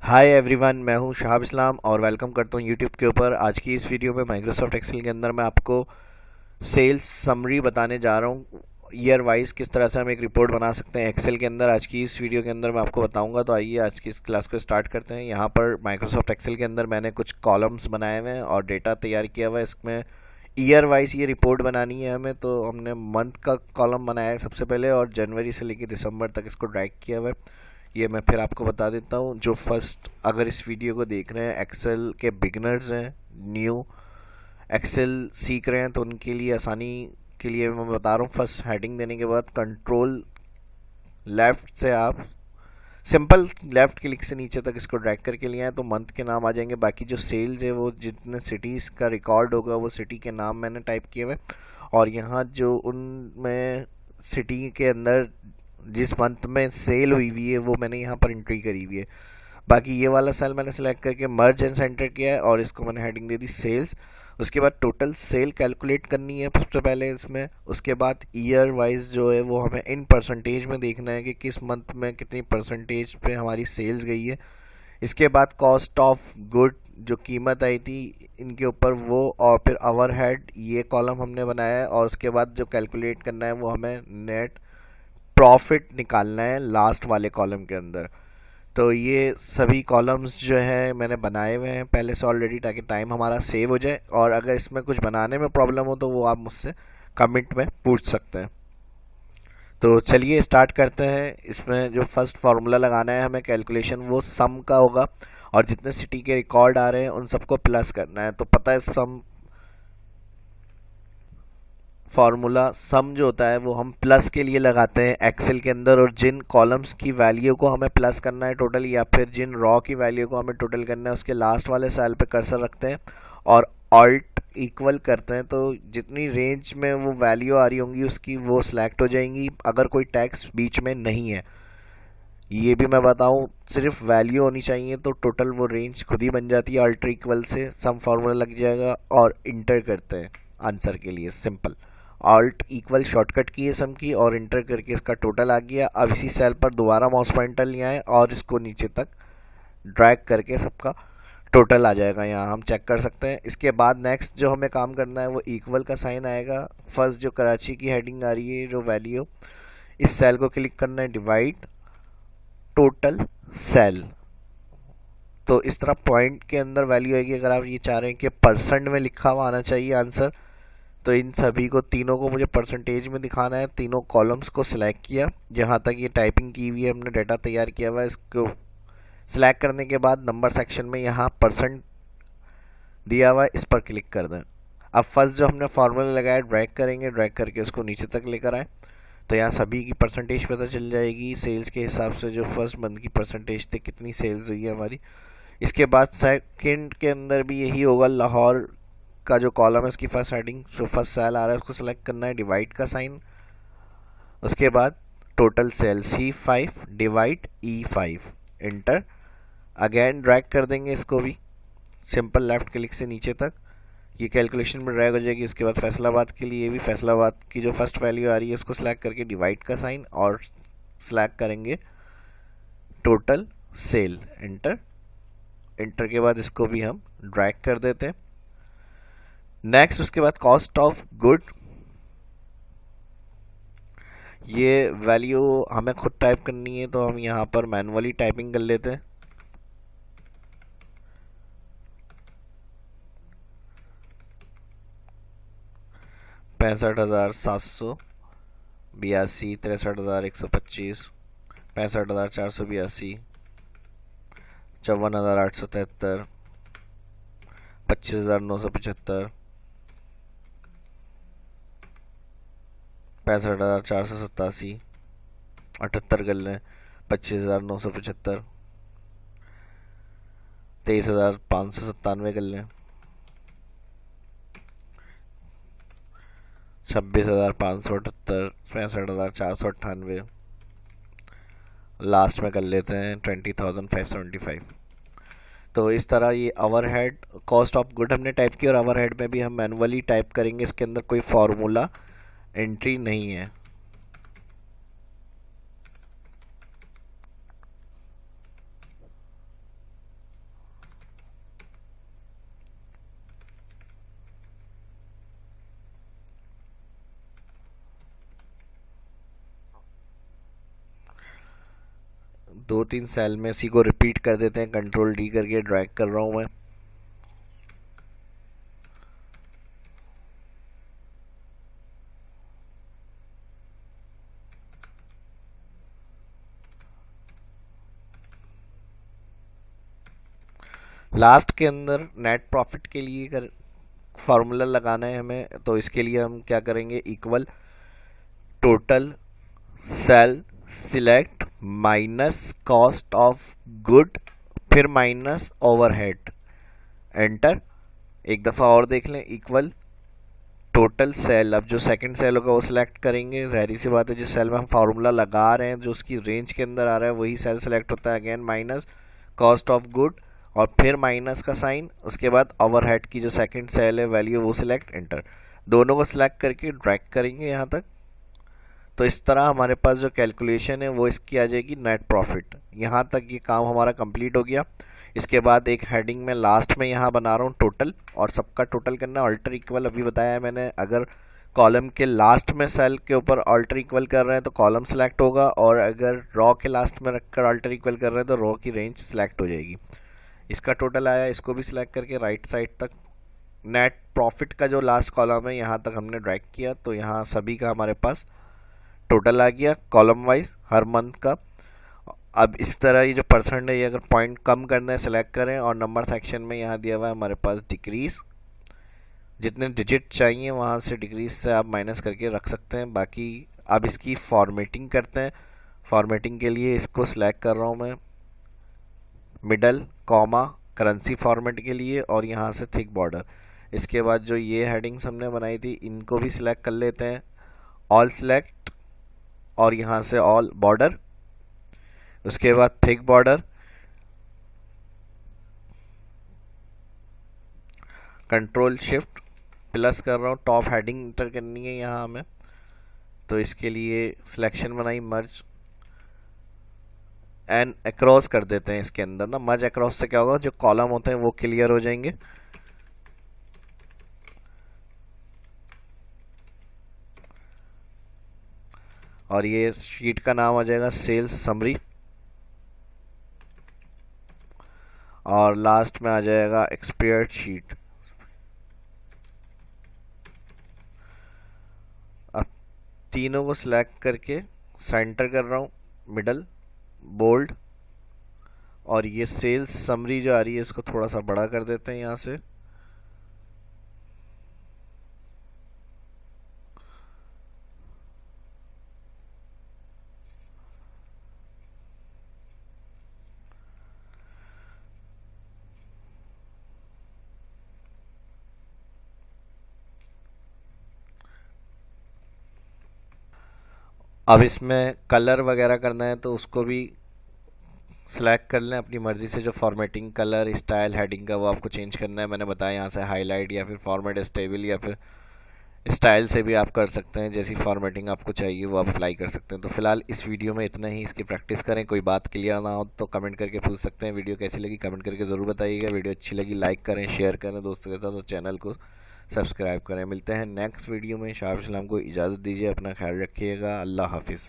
Hi everyone, मैं हूं शहाब इस्लाम और वेलकम करता हूं यूट्यूब के ऊपर। आज की इस वीडियो में माइक्रोसॉफ्ट एक्सेल के अंदर मैं आपको सेल्स समरी बताने जा रहा हूं। ईयर वाइज किस तरह से हम एक रिपोर्ट बना सकते हैं एक्सेल के अंदर, आज की इस वीडियो के अंदर मैं आपको बताऊंगा। तो आइए आज की इस क्लास को स्टार्ट करते हैं। यहाँ पर माइक्रोसॉफ्ट एक्सेल के अंदर मैंने कुछ कॉलम्स बनाए हुए हैं और डेटा तैयार किया हुआ है। इसमें ईयर वाइज ये रिपोर्ट बनानी है हमें, तो हमने मंथ का कॉलम बनाया है सबसे पहले और जनवरी से लेकर दिसंबर तक इसको ड्रैग किया हुआ है। ये मैं फिर आपको बता देता हूँ। जो फर्स्ट अगर इस वीडियो को देख रहे हैं एक्सेल के बिगनर्स हैं, न्यू एक्सेल सीख रहे हैं, तो उनके लिए आसानी के लिए मैं बता रहा हूँ। फर्स्ट हेडिंग देने के बाद कंट्रोल लेफ्ट से आप सिंपल लेफ्ट क्लिक से नीचे तक इसको ड्रैग करके लिए आए तो मंथ के नाम आ जाएंगे। बाकी जो सेल्स है वो जितने सिटीज़ का रिकॉर्ड होगा वो सिटी के नाम मैंने टाइप किए हुए, और यहाँ जो उनमें सिटी के अंदर जिस मंथ में सेल हुई हुई है वो मैंने यहाँ पर एंट्री करी हुई है। बाकी ये वाला सेल मैंने सेलेक्ट करके मर्ज एंड सेंटर किया है और इसको मैंने हेडिंग दे दी सेल्स। उसके बाद टोटल सेल कैलकुलेट करनी है सबसे पहले इसमें। उसके बाद ईयर वाइज जो है वो हमें इन परसेंटेज में देखना है कि किस मंथ में कितनी परसेंटेज पे हमारी सेल्स गई है। इसके बाद कॉस्ट ऑफ गुड जो कीमत आई थी इनके ऊपर वो, और फिर ओवरहेड ये कॉलम हमने बनाया है। और उसके बाद जो कैलकुलेट करना है वो हमें नेट प्रॉफिट निकालना है लास्ट वाले कॉलम के अंदर। तो ये सभी कॉलम्स जो है मैंने बनाए हुए हैं पहले से ऑलरेडी, ताकि टाइम हमारा सेव हो जाए। और अगर इसमें कुछ बनाने में प्रॉब्लम हो तो वो आप मुझसे कमेंट में पूछ सकते हैं। तो चलिए स्टार्ट करते हैं। इसमें जो फर्स्ट फार्मूला लगाना है हमें कैलकुलेशन वो सम का होगा, और जितने सिटी के रिकॉर्ड आ रहे हैं उन सबको प्लस करना है। तो पता है सम फार्मूला सम जो होता है वो हम प्लस के लिए लगाते हैं एक्सेल के अंदर, और जिन कॉलम्स की वैल्यू को हमें प्लस करना है टोटल, या फिर जिन रॉ की वैल्यू को हमें टोटल करना है उसके लास्ट वाले सेल पे कर्सर रखते हैं और ऑल्ट इक्वल करते हैं। तो जितनी रेंज में वो वैल्यू आ रही होंगी उसकी वो सिलेक्ट हो जाएंगी, अगर कोई टैक्स बीच में नहीं है। ये भी मैं बताऊं, सिर्फ वैल्यू होनी चाहिए तो टोटल वो रेंज खुद ही बन जाती है। अल्टर इक्वल से सम फार्मूला लग जाएगा और इंटर करते हैं आंसर के लिए। सिंपल ऑल्ट इक्वल शॉर्टकट की है सम की, और इंटर करके इसका टोटल आ गया। अब इसी सेल पर दोबारा माउस पॉइंटर ले आए और इसको नीचे तक ड्रैग करके सबका टोटल आ जाएगा। यहाँ हम चेक कर सकते हैं। इसके बाद नेक्स्ट जो हमें काम करना है वो इक्वल का साइन आएगा। फर्स्ट जो कराची की हेडिंग आ रही है जो वैल्यू, इस सेल को क्लिक करना है, डिवाइड टोटल सेल। तो इस तरह पॉइंट के अंदर वैल्यू आएगी। अगर आप ये चाह रहे हैं कि परसेंट में लिखा हुआ आना चाहिए आंसर, तो इन सभी को तीनों को मुझे परसेंटेज में दिखाना है। तीनों कॉलम्स को सिलेक्ट किया, जहाँ तक ये टाइपिंग की हुई है हमने डाटा तैयार किया हुआ है। इसको सिलेक्ट करने के बाद नंबर सेक्शन में यहाँ परसेंट दिया हुआ है, इस पर क्लिक कर दें। अब फर्स्ट जो हमने फार्मूला लगाया ड्रैग करेंगे, ड्रैग करके उसको नीचे तक लेकर आए तो यहाँ सभी की परसेंटेज पता चल जाएगी सेल्स के हिसाब से। जो फर्स्ट मंथ की परसेंटेज थी कितनी सेल्स हुई है हमारी। इसके बाद सेकंड के अंदर भी यही होगा। लाहौर का जो कॉलम है उसकी फर्स्ट हेडिंग जो फर्स्ट सेल आ रहा है उसको सेलेक्ट करना है, डिवाइड का साइन। उसके बाद total sale C5 divide E5, inter. Again drag कर देंगे इसको भी सिंपल लेफ्ट क्लिक से नीचे तक, ये कैलकुलेशन में ड्रैग हो जाएगी। उसके बाद फैसलाबाद के लिए भी फैसलाबाद की जो फर्स्ट वैल्यू आ रही है उसको सिलेक्ट करके डिवाइड का साइन और सिलेक्ट करेंगे टोटल सेल, इंटर। इंटर के बाद इसको भी हम ड्रैग कर देते हैं। नेक्स्ट उसके बाद कॉस्ट ऑफ गुड, ये वैल्यू हमें खुद टाइप करनी है तो हम यहाँ पर मैनुअली टाइपिंग कर लेते हैं। ₹65,782, ₹63,125, ₹65,482, ₹54,873, ₹25,975, ₹65,487, 78 कर लें, 25,975, 23,597 कर लें, 26,578, 65,498, लास्ट में कर लेते हैं 20,575। तो इस तरह ये ओवरहेड कॉस्ट ऑफ गुड हमने टाइप किया, और ओवरहेड में भी हम मैनुअली टाइप करेंगे। इसके अंदर कोई फार्मूला एंट्री नहीं है। 2-3 सेल में इसी को रिपीट कर देते हैं, कंट्रोल डी करके ड्रैग कर रहा हूँ मैं। लास्ट के अंदर नेट प्रॉफिट के लिए फार्मूला लगाना है हमें, तो इसके लिए हम क्या करेंगे, equal total sale select minus cost of good, फिर माइनस ओवरहेड, एंटर। एक दफ़ा और देख लें, इक्वल टोटल सेल। अब जो सेकंड सेल होगा वो सिलेक्ट करेंगे, ज़ाहिर सी बात है जिस सेल में हम फार्मूला लगा रहे हैं जो उसकी रेंज के अंदर आ रहा है वही सेल सिलेक्ट होता है। Again minus cost of good और फिर माइनस का साइन, उसके बाद ओवरहेड की जो सेकंड सेल है वैल्यू वो सिलेक्ट, एंटर। दोनों को सिलेक्ट करके ड्रैग करेंगे यहाँ तक, तो इस तरह हमारे पास जो कैलकुलेशन है वो इसकी आ जाएगी नेट प्रॉफिट। यहाँ तक ये काम हमारा कंप्लीट हो गया। इसके बाद एक हेडिंग में लास्ट में यहाँ बना रहा हूँ टोटल, और सबका टोटल करना अल्टर इक्वल। अभी बताया है मैंने, अगर कॉलम के लास्ट में सेल के ऊपर अल्टर इक्वल कर रहे हैं तो कॉलम सेलेक्ट होगा, और अगर रॉ के लास्ट में रखकर अल्टर इक्वल कर रहे हैं तो रॉ की रेंज सेलेक्ट हो जाएगी। इसका टोटल आया, इसको भी सिलेक्ट करके राइट साइड तक नेट प्रॉफिट का जो लास्ट कॉलम है यहाँ तक हमने ड्रैग किया, तो यहाँ सभी का हमारे पास टोटल आ गया कॉलम वाइज हर मंथ का। अब इस तरह ये जो परसेंट है ये अगर पॉइंट कम करना है सेलेक्ट करें, और नंबर सेक्शन में यहाँ दिया हुआ है हमारे पास डिक्रीज, जितने डिजिट चाहिए वहाँ से डिक्रीज से आप माइनस करके रख सकते हैं। बाकी अब इसकी फॉर्मेटिंग करते हैं। फॉर्मेटिंग के लिए इसको सिलेक्ट कर रहा हूँ मैं, मिडल कॉमा करेंसी फॉर्मेट के लिए, और यहाँ से थिक बॉर्डर। इसके बाद जो ये हेडिंग्स हमने बनाई थी इनको भी सिलेक्ट कर लेते हैं, ऑल सिलेक्ट, और यहाँ से ऑल बॉर्डर, उसके बाद thick border, control shift plus कर रहा हूँ, टॉप हेडिंग इंटर करनी है यहाँ हमें, तो इसके लिए सिलेक्शन बनाई, मर्ज एंड अक्रॉस कर देते हैं इसके अंदर ना। मर्ज अक्रॉस से क्या होगा, जो कॉलम होते हैं वो क्लियर हो जाएंगे। और ये शीट का नाम आ जाएगा सेल्स समरी, और लास्ट में आ जाएगा एक्सपायर्ड शीट। अब तीनों को सिलेक्ट करके सेंटर कर रहा हूँ, मिडल बोल्ड, और ये सेल्स समरी जो आ रही है इसको थोड़ा सा बड़ा कर देते हैं यहाँ से। अब इसमें कलर वगैरह करना है तो उसको भी सिलेक्ट कर लें अपनी मर्ज़ी से। जो फॉर्मेटिंग कलर स्टाइल हेडिंग का वो आपको चेंज करना है। मैंने बताया यहाँ से हाईलाइट या फिर फॉर्मेट स्टेबल या फिर स्टाइल से भी आप कर सकते हैं, जैसी फॉर्मेटिंग आपको चाहिए वो आप अप्लाई कर सकते हैं। तो फिलहाल इस वीडियो में इतना ही, इसकी प्रैक्टिस करें। कोई बात क्लियर ना हो तो कमेंट करके पूछ सकते हैं। वीडियो कैसी लगी कमेंट करके ज़रूर बताइएगा। वीडियो अच्छी लगी लाइक करें, शेयर करें दोस्तों के साथ, और चैनल को सब्सक्राइब करें। मिलते हैं नेक्स्ट वीडियो में। शाह सलाम को इजाज़त दीजिए, अपना ख्याल रखिएगा। अल्लाह हाफिज़।